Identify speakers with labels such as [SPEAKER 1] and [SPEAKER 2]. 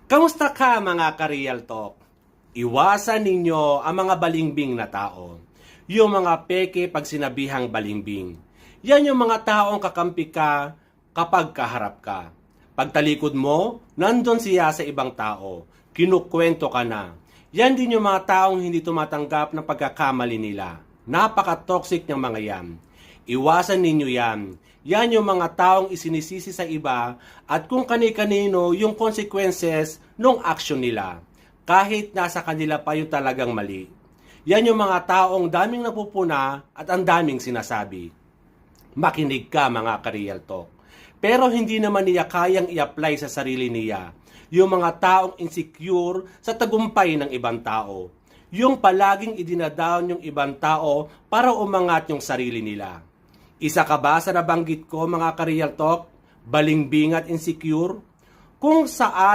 [SPEAKER 1] Kamusta ka mga ka-Real Talk? Iwasan ninyo ang mga balimbing na tao. Yung mga peke pag sinabihang balimbing. Yan yung mga taong kakampi ka kapag kaharap ka. Pagtalikod mo, nandun siya sa ibang tao. Kinukwento ka na. Yan din yung mga taong hindi tumatanggap ng pagkakamali nila. Napaka-toxic ng mga yan. Iwasan ninyo yan. Yan yung mga taong isinisisi sa iba at kung kani-kanino yung consequences ng action nila. Kahit nasa kanila pa yung talagang mali. Yan yung mga taong daming napupuna at ang daming sinasabi. Makinig ka mga ka-Real Talk. Pero hindi naman niya kayang i-apply sa sarili niya. Yung mga taong insecure sa tagumpay ng ibang tao. Yung palaging idinadown yung ibang tao para umangat yung sarili nila. Isa ka ba sa nabanggit ko mga ka-Real Talk? Balingbing at insecure? Kung saan